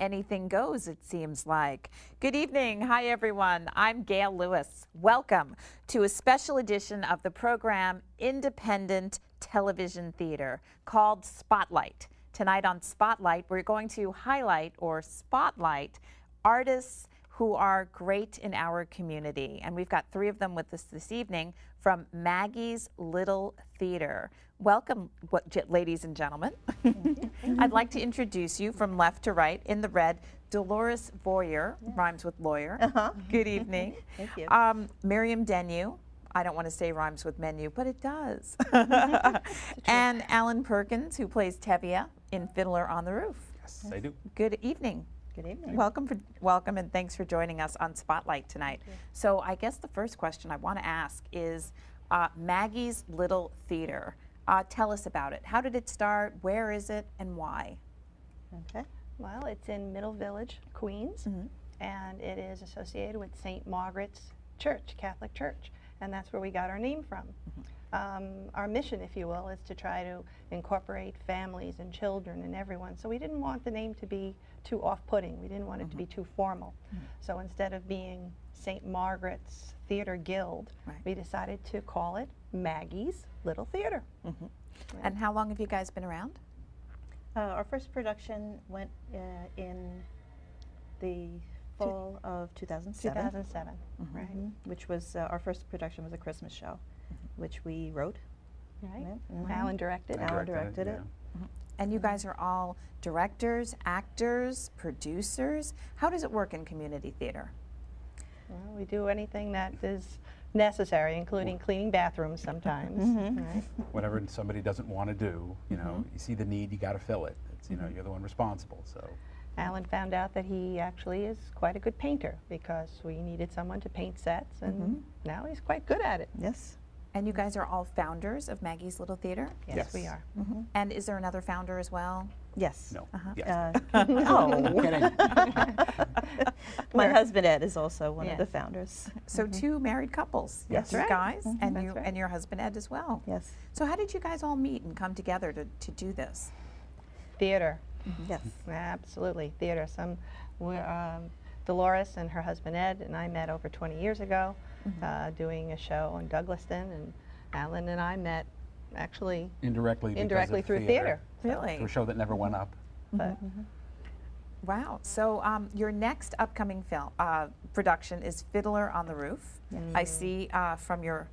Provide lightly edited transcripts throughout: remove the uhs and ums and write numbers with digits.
anything goes, it seems like. Good evening. Hi, everyone. I'm Gail Lewis. Welcome to a special edition of the program Independent Television Theater called Spotlight. Tonight on Spotlight, we're going to highlight or spotlight artists who are great in our community. And we've got 3 of them with us this evening from Maggie's Little Theater. Welcome, ladies and gentlemen. I'd like to introduce you from left to right. In the red, Dolores Boyer, rhymes with lawyer. Good evening. Thank you. Miriam Denyu. I don't want to say rhymes with menu, but it does. And Alan Perkins, who plays Tevye in Fiddler on the Roof. Yes, I do. Good evening. Good evening. Welcome, and thanks for joining us on Spotlight tonight. So I guess the first question I want to ask is Maggie's Little Theater. Tell us about it. How did it start? Where is it? And why? Okay. Well, it's in Middle Village, Queens, and it is associated with St. Margaret's Church, Catholic Church, and that's where we got our name from. Our mission, if you will, is to try to incorporate families and children and everyone. So we didn't want the name to be too off-putting. We didn't want it to be too formal. So instead of being St. Margaret's Theater Guild, we decided to call it Maggie's Little Theater. And how long have you guys been around? Our first production went in the fall of 2007. 2007, right. Which was, our first production was a Christmas show, which we wrote. Right. Yeah. Alan directed. Alan directed it. And you guys are all directors, actors, producers. How does it work in community theater? Well, we do anything that is necessary, including cleaning bathrooms sometimes. Right. Whatever somebody doesn't want to do, you know, you see the need, you got to fill it. It's, you know, you're the one responsible. So Alan found out that he actually is quite a good painter because we needed someone to paint sets, and now he's quite good at it. Yes. And you guys are all founders of Maggie's Little Theater? Yes, we are. And is there another founder as well? Yes. no. Yes. Oh. My husband Ed is also one of the Yes. founders. So 2 married couples. Yes. You Right. guys and That's you right. and your husband Ed as well. Yes. So how did you guys all meet and come together to do this? Theater. Yes. Absolutely, theater. Dolores and her husband Ed and I met over 20 years ago doing a show in Douglaston, and Alan and I met actually Indirectly through theater. Really? For a show that never went up. But Wow. So your next upcoming film production is Fiddler on the Roof. I see from your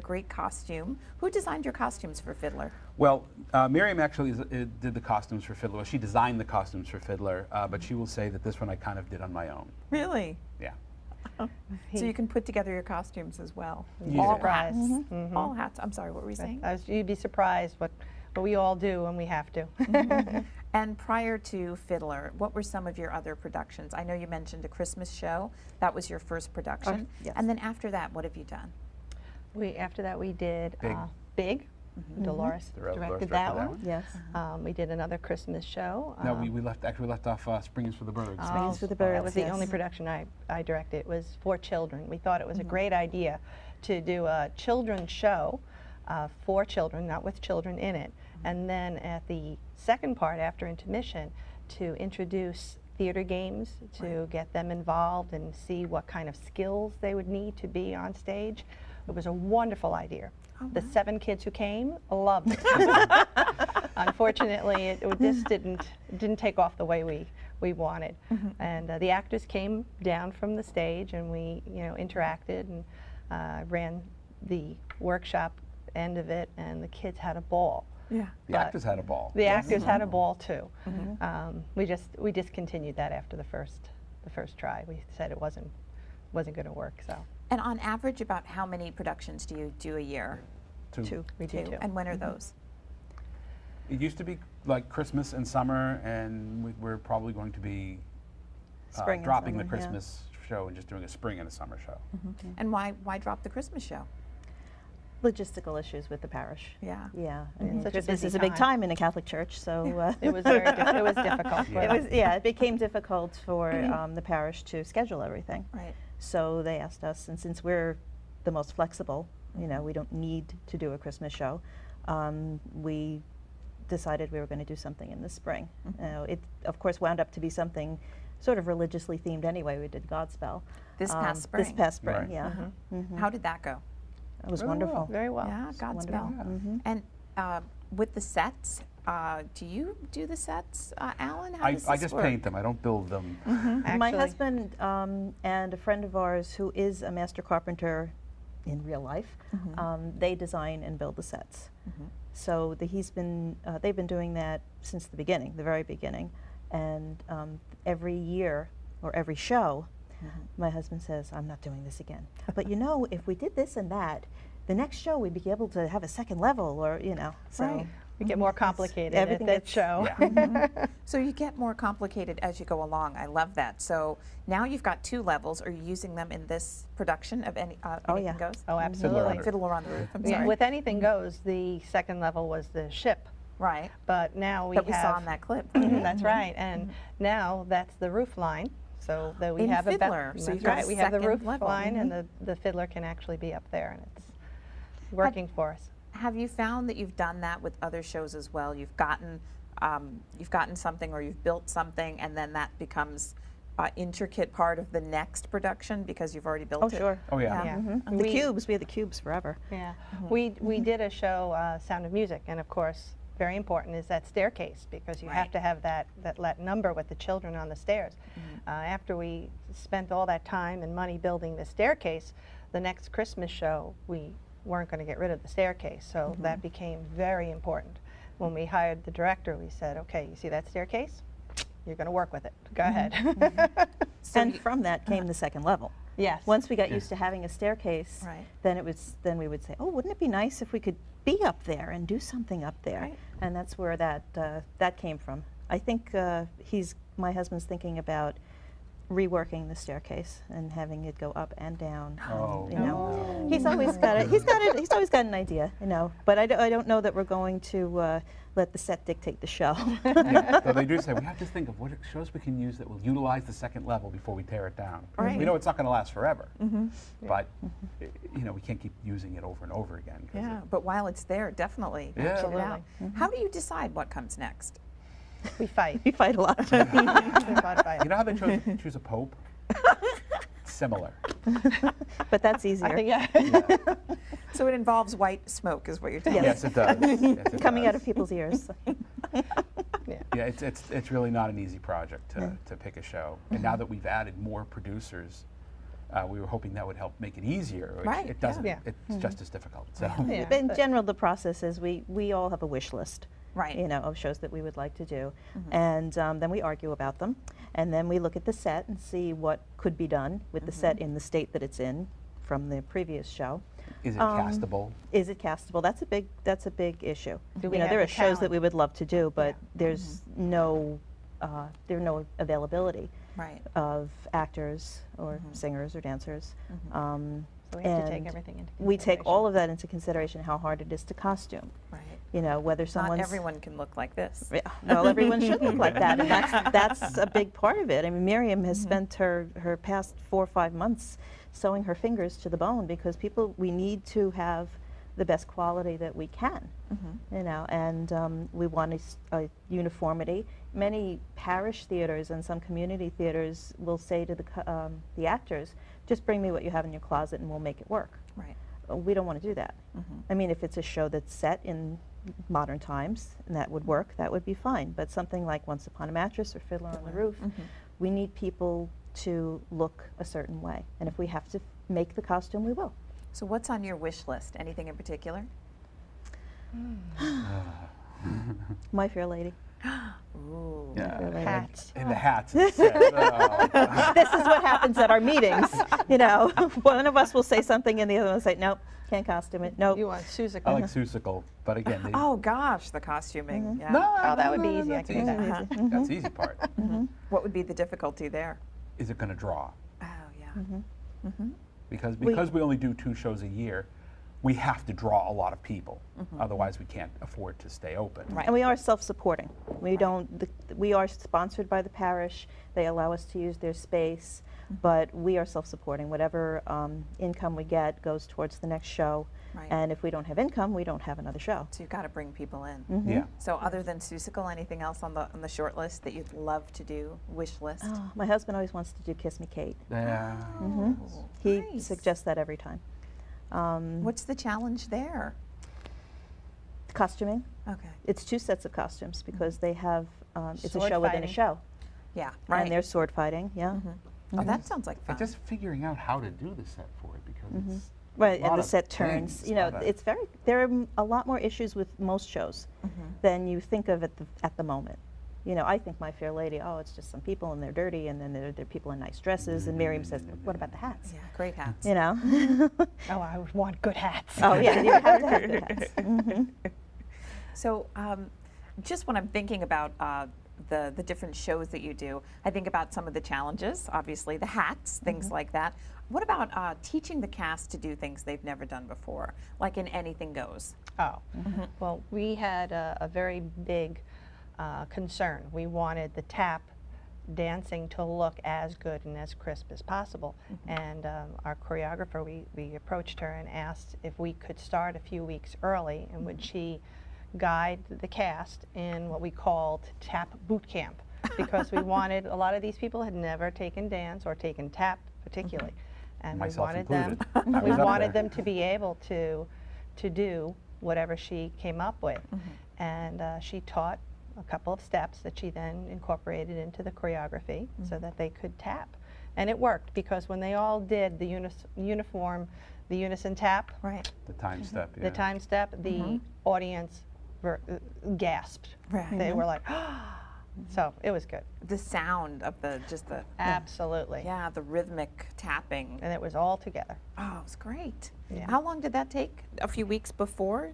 great costume. Who designed your costumes for Fiddler? Well, Miriam actually did the costumes for Fiddler. Well, she designed the costumes for Fiddler, but she will say that this one I kind of did on my own. Really? Yeah. So you can put together your costumes as well. Yeah. All Surprise. hats. All hats. I'm sorry, what were you saying? You'd be surprised what we all do when we have to. And prior to Fiddler, what were some of your other productions? I know you mentioned a Christmas show. That was your first production. Yes. And then after that, what have you done? After that we did Big. Big. Dolores Dolores directed directed that that one. Yes. We did another Christmas show. No, we left off Springs for the Birds. Springs for the That Birds, was the yes. only production I directed. It was for children. We thought it was a great idea to do a children's show for children, not with children in it. And then at the second part, after intermission, to introduce theater games, to get them involved and see what kind of skills they would need to be on stage. It was a wonderful idea. The 7 kids who came loved it. Unfortunately, it just didn't take off the way we wanted. And the actors came down from the stage, and we interacted and ran the workshop end of it, and the kids had a ball. Yeah. The actors had a ball. The actors had a ball too. We discontinued that after the first try. We said it wasn't going to work. So. And on average, about how many productions do you do a year? 2. We do 2. And when are those? It used to be like Christmas and summer, and we're probably going to be Spring and dropping summer, the Christmas show and just doing a spring and a summer show. And why drop the Christmas show? Logistical issues with the parish. Yeah. Yeah. Such a Christmas busy is a big time. time in a Catholic church, so It was it was difficult. For them. it became difficult for the parish to schedule everything. Right. So they asked us, and since we're the most flexible, we don't need to do a Christmas show, we decided we were going to do something in the spring. It, of course, wound up to be something sort of religiously themed anyway. We did Godspell. This past spring. This past spring, Right. yeah. How did that go? It was Really wonderful. well. Very well. Yeah, Godspell. wonderful. And with the sets, do you do the sets, Alan? How does I this just work? paint them. I don't build them. My Actually- husband and a friend of ours who is a master carpenter in real life, they design and build the sets. So they've been doing that since the beginning, the very beginning. And every year or every show, my husband says, I'm not doing this again. But you know, if we did this and that, the next show we'd be able to have a second level, or, you know. So Right. We get more complicated everything at that gets- show. Yeah. So you get more complicated as you go along. I love that. So now you've got 2 levels. Are you using them in this production of Anything yeah. Goes? Oh, absolutely. Fiddler on the Roof. I'm Yeah, sorry. with Anything Goes, the second level was the ship, Right. but now we That we have. saw in that clip. That's right, and now that's the roof line. So that we In have Fiddler, a so that's you've got right. a We have the second roof level. line, and the fiddler can actually be up there, and it's working for us. Have you found that you've done that with other shows as well? You've gotten something, or you've built something, and then that becomes intricate part of the next production because you've already built Oh, it? sure. Oh, yeah. Yeah. The cubes, we had the cubes forever. Yeah, we did a show, Sound of Music, and of course, very important is that staircase, because you have Right. to have that number with the children on the stairs. After we spent all that time and money building the staircase, the next Christmas show we weren't going to get rid of the staircase, so that became very important. When we hired the director, we said, okay, you see that staircase? You're going to work with it. Go ahead. And from that came the second level. Yes. Once we got used to having a staircase, Right. then we would say, oh, wouldn't it be nice if we could be up there and do something up there? Right. And that's where that came from. I think my husband's thinking about reworking the staircase and having it go up and down. Oh, you know, no. he's always got it. He's always got an idea, you know. But I don't know that we're going to let the set dictate the show. Yeah. So they do say we have to think of what shows we can use that will utilize the second level before we tear it down. Right. We know it's not going to last forever, but you know, we can't keep using it over and over again. 'Cause Yeah, but while it's there, definitely. Yeah. check it out. Absolutely. How do you decide what comes next? We fight. We fight a lot. We fight. You know how they choose a pope? Similar. But that's easier. I think, yeah. Yeah. So it involves white smoke, is what you're telling Yes, it does. Yes, it Coming out does. of people's ears. Yeah, it's really not an easy project to pick a show. And now that we've added more producers, we were hoping that would help make it easier. Which Right, It doesn't. yeah. It's just as difficult. So. Yeah, In but- general, the process is we all have a wish list. Right. You know, of shows that we would like to do, and then we argue about them, and then we look at the set and see what could be done with the set in the state that it's in from the previous show. Is it castable? Is it castable? That's a big issue. Do we You know, have there the are shows that talent? we would love to do, but there's no availability Right. of actors or singers or dancers. So we have to take and everything into we take all consideration. of that into consideration, how hard it is to costume. Right. You know, whether Not someone's everyone can look like this. Yeah, well, everyone should look like that, and that's a big part of it. I mean, Miriam has spent her past 4 or 5 months sewing her fingers to the bone because we need to have the best quality that we can, you know, and we want a uniformity. Many parish theaters and some community theaters will say to the actors, just bring me what you have in your closet and we'll make it work. Right. We don't want to do that. I mean, if it's a show that's set in modern times and that would work, that would be fine. But something like Once Upon a Mattress or Fiddler on the Roof, we need people to look a certain way. And if we have to make the costume, we will. So what's on your wish list? Anything in particular? My Fair Lady. Ooh. Yeah. Hats. In the hats. It says, oh. This is what happens at our meetings. You know, one of us will say something and the other one will say, nope, can't costume it. Nope. You want Susical. I like Susical, but again, they, Oh gosh, the costuming. Yeah. no, Oh, that would be no, easy. I that's can do easy. that. That's the easy part. What would be the difficulty there? Is it going to draw? Oh yeah. Because we only do 2 shows a year, we have to draw a lot of people. Otherwise, we can't afford to stay open. Right. And we are self-supporting. We we are sponsored by the parish. They allow us to use their space, but we are self-supporting. Whatever income we get goes towards the next show. Right. And if we don't have income, we don't have another show. So you've got to bring people in. Yeah. So other than Seussical, anything else on the short list that you'd love to do, wish list? Oh, my husband always wants to do Kiss Me Kate. Yeah. He Nice. suggests that every time. What's the challenge there? Costuming. Okay. It's 2 sets of costumes because they have, it's a Sword show within a fighting. show. Yeah, right. And there's sword fighting, yeah. Oh, that sounds like fun. And just figuring out how to do the set for it because it's Right, a lot and the of set turns. things, You know, lot of- it's very, there are a lot more issues with most shows than you think of at the moment. You know, I think My Fair Lady, oh, it's just some people and they're dirty, and then there are people in nice dresses, and Miriam says, what about the hats? Yeah, great hats. You know? Oh, I would want good hats. Oh, yeah, you have to have good hats. So just when I'm thinking about the different shows that you do, I think about some of the challenges, obviously the hats, things like that. What about teaching the cast to do things they've never done before, like in Anything Goes? Oh, well, we had a very big concern. We wanted the tap dancing to look as good and as crisp as possible. And our choreographer, we approached her and asked if we could start a few weeks early, and would she guide the cast in what we called tap boot camp, because we wanted, a lot of these people had never taken dance or taken tap particularly. And Myself we wanted them, included. I we was up wanted there. them to be able to do whatever she came up with. And she taught a couple of steps that she then incorporated into the choreography so that they could tap. And it worked, because when they all did the unison tap, Right. the time step. Yeah. the time step, the audience gasped. Right. They were like, so it was good. The sound of just the Absolutely. yeah, the rhythmic tapping. And it was all together. Oh, it was great. Yeah. How long did that take? A few weeks before?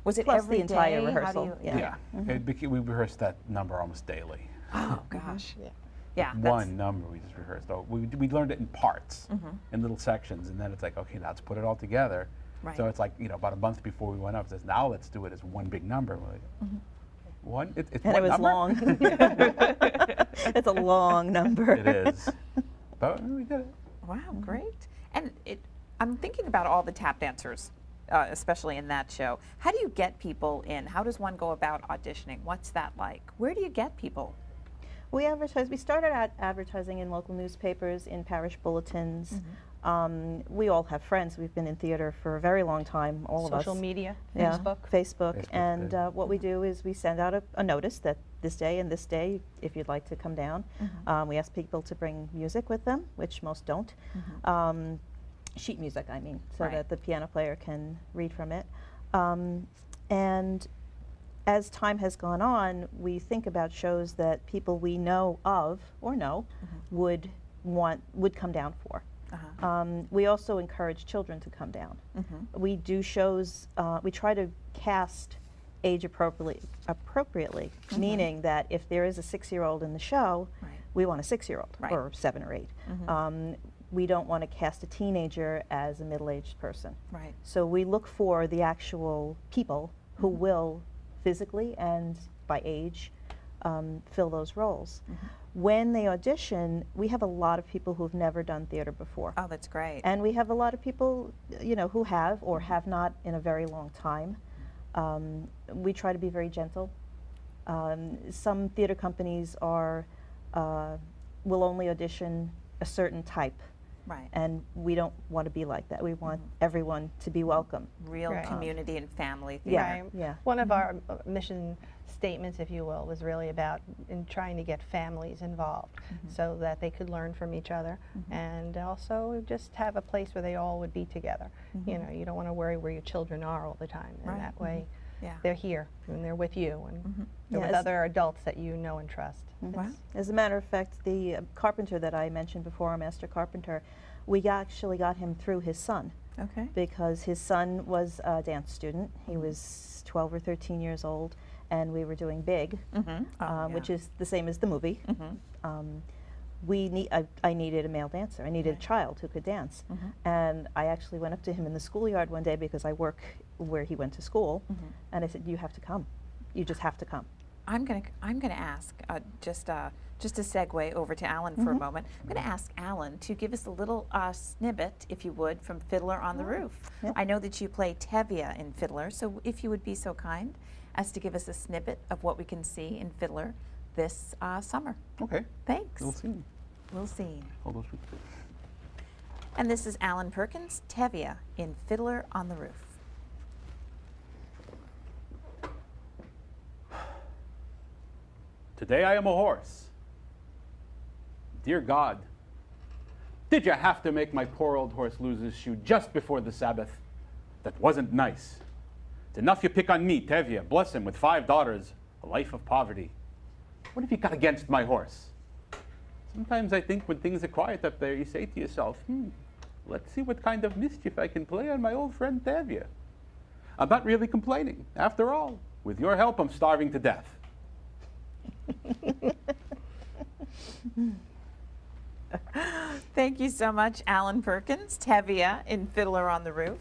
Was it Plus every the entire day? How do rehearsal, you- yeah. We rehearsed that number almost daily. Oh gosh. Yeah. Yeah. that's- One number we just rehearsed. Oh, we learned it in parts, in little sections, and then it's like, okay, let's put it all together. Right. So it's like, you know, about a month before we went up, it says, now let's do it as one big number. We're like, one? It's And one it was number? long. It's a long number. It is. But we did it. Wow, great. And I'm thinking about all the tap dancers, especially in that show. How do you get people in? How does one go about auditioning? What's that like? Where do you get people? We advertise. We started out advertising in local newspapers, in parish bulletins. We all have friends. We've been in theater for a very long time, all of us. Social media, Yeah, Facebook. Facebook. And good. what we do is we send out a notice that this day and this day, if you'd like to come down. We ask people to bring music with them, which most don't. Sheet music, I mean, so Right. that the piano player can read from it. And as time has gone on, we think about shows that people we know of or know would come down for. We also encourage children to come down. We do shows, we try to cast age appropriately, meaning that if there is a 6-year-old in the show, Right. we want a 6-year-old Right. or 7 or 8. We don't want to cast a teenager as a middle-aged person. Right. So we look for the actual people who will physically and by age fill those roles. When they audition, we have a lot of people who've never done theater before. Oh, that's great. And we have a lot of people, you know, who have or have not in a very long time. We try to be very gentle. Some theater companies will only audition a certain type. Right. And we don't want to be like that. We want everyone to be welcome. Real Right. community and family Yeah. theater. Right. Yeah. One of our mission statements, if you will, was really about in trying to get families involved so that they could learn from each other and also just have a place where they all would be together. You know, you don't want to worry where your children are all the time. And Right. that way Yeah. they're here and they're with you and they're with Yes. other adults that you know and trust. Wow. As a matter of fact, the carpenter that I mentioned before, our master carpenter, we actually got him through his son Okay. because his son was a dance student. He was 12 or 13 years old, and we were doing Big, which is the same as the movie. I needed a male dancer. I needed a child who could dance. And I actually went up to him in the schoolyard one day because I work where he went to school, and I said, "You have to come. You just have to come." I'm gonna ask just a segue over to Alan for a moment. I'm going to ask Alan to give us a little snippet, if you would, from Fiddler on the Roof. Yeah. I know that you play Tevye in Fiddler, so if you would be so kind as to give us a snippet of what we can see in Fiddler this summer. Okay. Thanks. We'll see. We'll see. Hold those. And this is Alan Perkins, Tevye in Fiddler on the Roof. Today I am a horse. Dear God, did you have to make my poor old horse lose his shoe just before the Sabbath? That wasn't nice. It's enough you pick on me, Tevye, bless him, with 5 daughters, a life of poverty. What have you got against my horse? Sometimes I think when things are quiet up there, you say to yourself, let's see what kind of mischief I can play on my old friend Tevye. I'm not really complaining. After all, with your help, I'm starving to death. Thank you so much, Alan Perkins, Tevye in Fiddler on the Roof,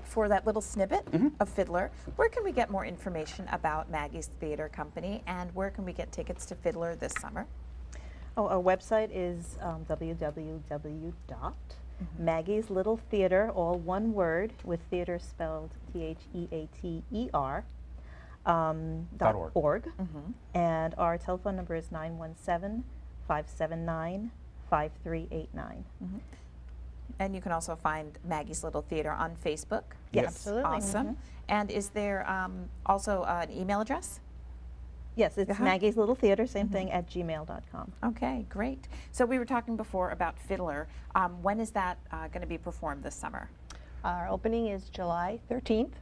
for that little snippet of Fiddler. Where can we get more information about Maggie's Theater Company, and where can we get tickets to Fiddler this summer? Oh, our website is www.Maggie's Little Theater, all one word, with theater spelled Theater. .org. And our telephone number is 917-579-5389. And you can also find Maggie's Little Theater on Facebook. Yes. Absolutely. Awesome. And is there also an email address? Yes, it's Maggie's Little Theater, same thing, at gmail.com. Okay, great. So we were talking before about Fiddler. When is that going to be performed this summer? Our opening is July 13th.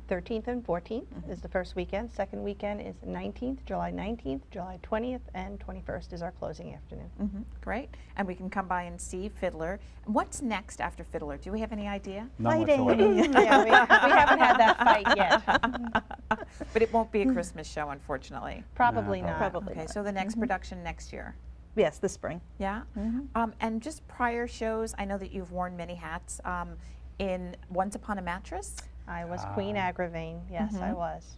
13th and 14th is the first weekend. Second weekend is 19th, July 19th, July 20th, and 21st is our closing afternoon. Great. And we can come by and see Fiddler. What's next after Fiddler? Do we have any idea? None Fighting. whatsoever. Yeah, we haven't had that fight yet. But it won't be a Christmas show, unfortunately. Probably No, not. Probably Okay, not. so the next production next year. Yes, this spring. Yeah? And just prior shows, I know that you've worn many hats. In Once Upon a Mattress? I was Queen Agravain. Yes, I was.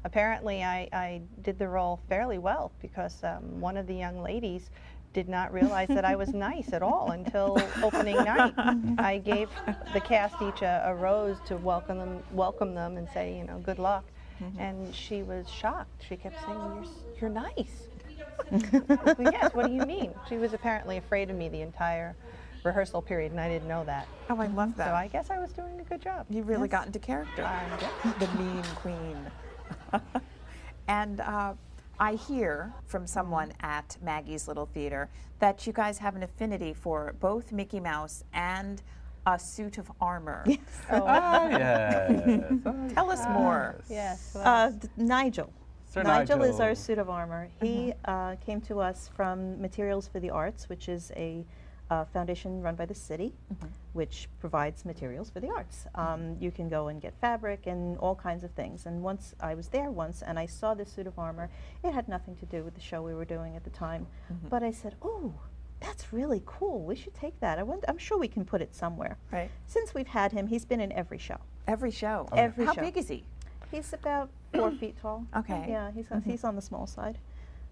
Apparently, I did the role fairly well because one of the young ladies did not realize that I was nice at all until opening night. I gave the cast each a rose to welcome them and say, you know, good luck. And she was shocked. She kept saying, "You're nice." Well, yes. What do you mean? She was apparently afraid of me the entire rehearsal period, and I didn't know that. Oh, I love that. So I guess I was doing a good job. You really got into character. The mean queen. And I hear from someone at Maggie's Little Theater that you guys have an affinity for both Mickey Mouse and a suit of armor. Yes. Tell us more. Yes. Nigel. Sir Nigel is Nigel. our suit of armor. He came to us from Materials for the Arts, which is a foundation run by the city, which provides materials for the arts. You can go and get fabric and all kinds of things. And once I was there and I saw this suit of armor. It had nothing to do with the show we were doing at the time. But I said, oh, that's really cool. We should take that. I'm sure we can put it somewhere. Right. Since we've had him, he's been in every show. Every show. Every How show. big is he? He's about 4 feet tall. Okay. Yeah, he's on the small side.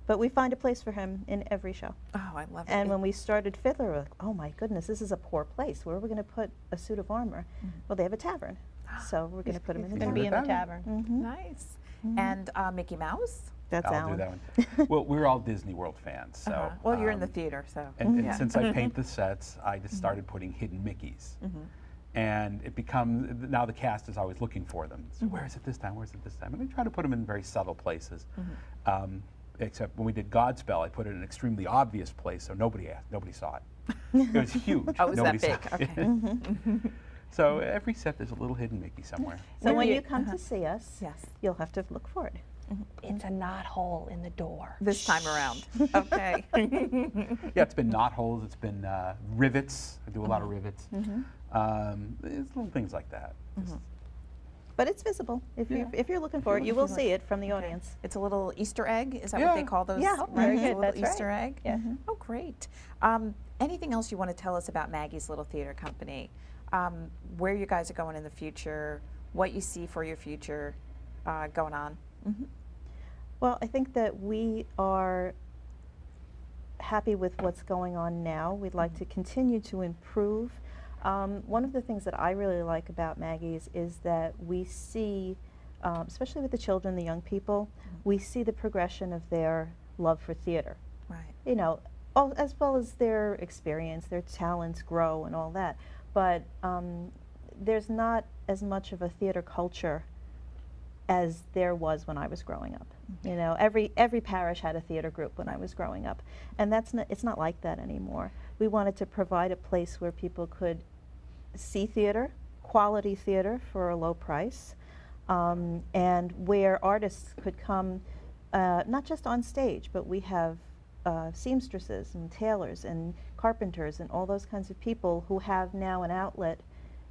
But we find a place for him in every show. Oh, I love it. And when we started Fiddler, we're like, oh my goodness, this is a poor place. Where are we going to put a suit of armor? Well, they have a tavern. So we're going to put him in the Going to be tavern. in the tavern. Nice. And Mickey Mouse? That's I'll Alan. do that one. Well, we're all Disney World fans, so. Well, you're in the theater, so. And since I paint the sets, I just started putting hidden Mickeys. And it becomes, now the cast is always looking for them. So where is it this time? Where is it this time? And I try to put them in very subtle places. Except when we did Godspell, I put it in an extremely obvious place, so nobody saw it. It was huge. Oh, it was Nobody that saw big? it. Okay. So every set there's a little hidden Mickey somewhere. So when you come to see us, Yes. you'll have to look for it. It's a knothole in the door. This time around. Okay. Yeah, it's been knotholes, it's been rivets. I do a lot of rivets. It's little things like that. Just- But it's visible. If you're looking for it, you will see it from the audience. It's a little Easter egg. Is that what they Yeah. call those? Yeah. Right? Very It's a good. little That's right. Easter egg. Yeah. Oh, great. Anything else you want to tell us about Maggie's Little Theater Company? Where you guys are going in the future? What you see for your future going on? Well, I think that we are happy with what's going on now. We'd like to continue to improve. One of the things that I really like about Maggie's is that we see, especially with the children, the young people, we see the progression of their love for theater. Right. You know, as well as their experience, their talents grow and all that. But there's not as much of a theater culture as there was when I was growing up. You know, every parish had a theater group when I was growing up, and it's not like that anymore. We wanted to provide a place where people could see theater, quality theater for a low price, and where artists could come, not just on stage, but we have seamstresses and tailors and carpenters and all those kinds of people who have now an outlet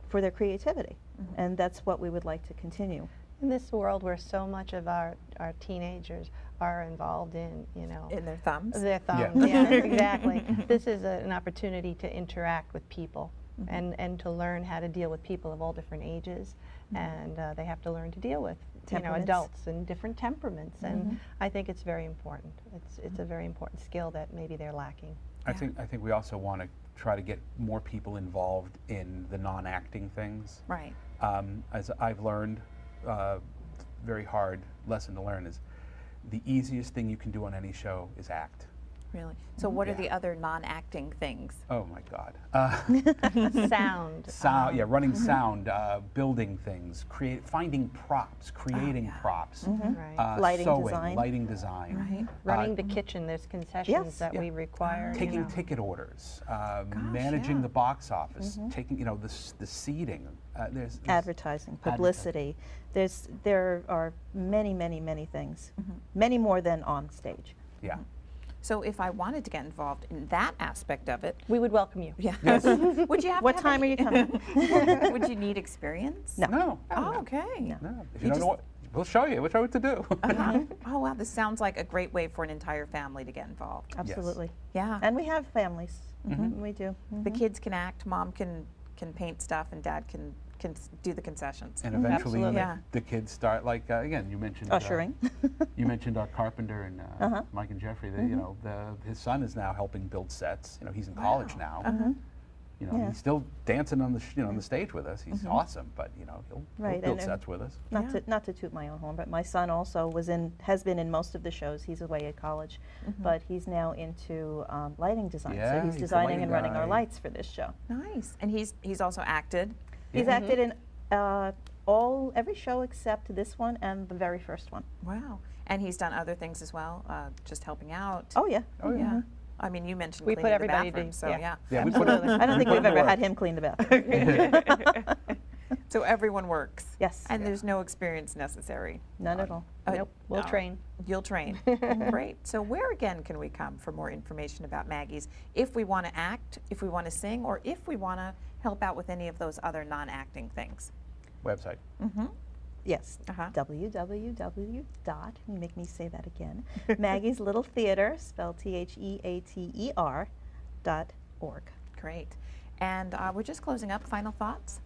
for their creativity, and that's what we would like to continue. In this world where so much of our teenagers are involved in, you know, In their thumbs. their thumbs, yeah, exactly. This is an opportunity to interact with people and to learn how to deal with people of all different ages, and they have to learn to deal with, you know, adults and different temperaments, and I think it's very important. It's a very important skill that maybe they're lacking. I think we also want to try to get more people involved in the non-acting things. Right. As I've learned, very hard lesson to learn is the easiest thing you can do on any show is act. Really. So what are the other non-acting things? Oh my God. Sound. Sound, yeah, running sound, building things, finding props, creating props, Right. Lighting sewing, design. lighting design, Right. Running the kitchen, there's concessions that we require. you taking know. ticket orders, managing yeah. the box office, taking, you know, the seating. There's Advertising, publicity. There are many things, many more than on stage. Yeah. So if I wanted to get involved in that aspect of it, We would welcome you. yeah. Would you have What to have time are you coming? Would you need experience? No. No. Oh, okay. No. If You you don't know just- what, we'll show you. We'll show you what to do. Oh, wow. This sounds like a great way for an entire family to get involved. Absolutely. Yeah. And we have families. We do. The kids can act, mom can paint stuff, and dad can do the concessions. And eventually, Absolutely. Yeah. the kids start, like, again, you mentioned Ushering. you mentioned our carpenter and Mike and Jeffrey. They, you know, his son is now helping build sets. You know, he's in college now. You know, Yeah. he's still dancing on the on the stage with us. He's awesome, but you know, he'll Right, build and- sets with us. Not to toot my own horn, but my son also has been in most of the shows. He's away at college, but he's now into lighting design. Yeah, so he's he's a designing lighting and running our guy. lights for this show. Nice. And he's also acted. He's acted in every show except this one and the very first one. Wow. And he's done other things as well, just helping out. Oh yeah. Oh yeah. Yeah. I mean, you mentioned We cleaning put the everybody bathroom, to- so yeah. Yeah, we put it- I don't think we we've put ever it to had work. him clean the bathroom. So everyone works. Yes. And Yeah. there's no experience necessary. None at all. Nope, we'll no. train. You'll train. Great. So where again can we come for more information about Maggie's if we want to act, if we want to sing, or if we want to help out with any of those other non-acting things? Website. Yes. Uh-huh. www. You make me say that again. Maggie's Little Theater, spelled THEATER.org. Great. And we're just closing up. Final thoughts?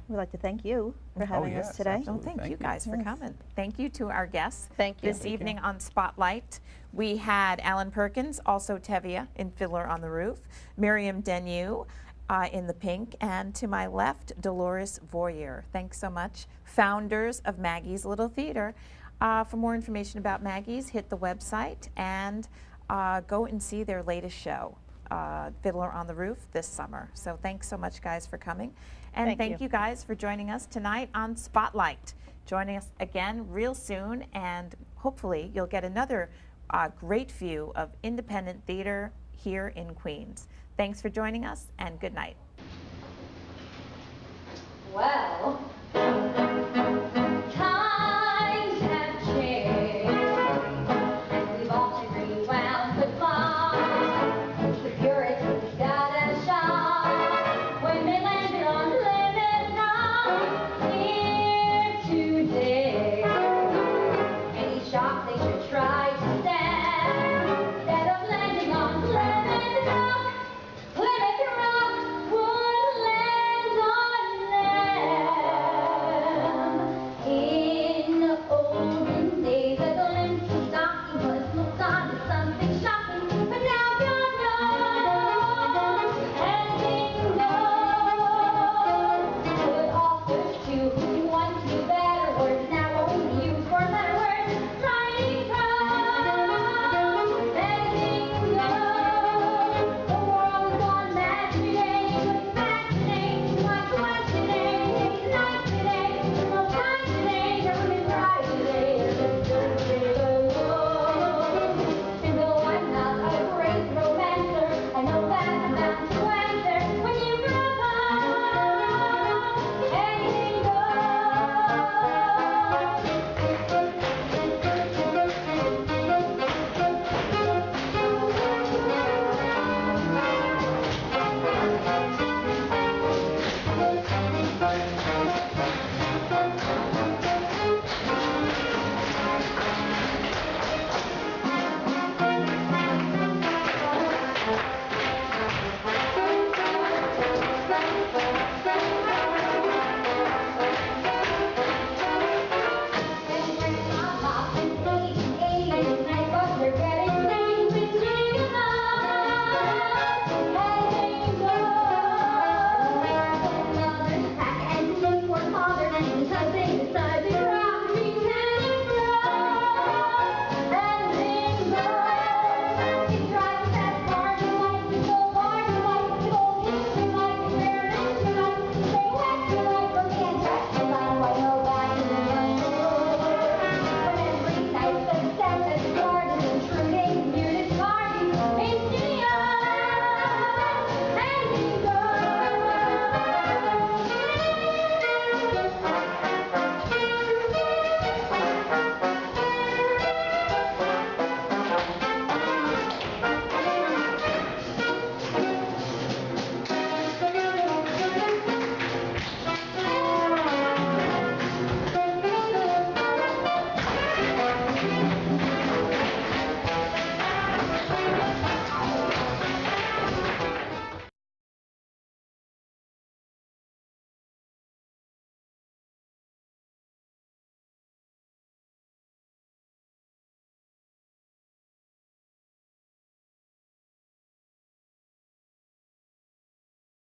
We'd like to thank you for having yes, us today. absolutely. Oh, thank Thank you you. guys for coming. Thank you to our guests. Thank you. This evening on Spotlight, we had Alan Perkins, also Tevye in Fiddler on the Roof, Miriam Denyu in the pink, and to my left, Dolores Voyer. Thanks so much. Founders of Maggie's Little Theater. For more information about Maggie's, hit the website and go and see their latest show, Fiddler on the Roof, this summer. So thanks so much, guys, for coming. And thank you guys for joining us tonight on Spotlight. Joining us again real soon, and hopefully you'll get another great view of independent theater here in Queens. Thanks for joining us, and good night. Well.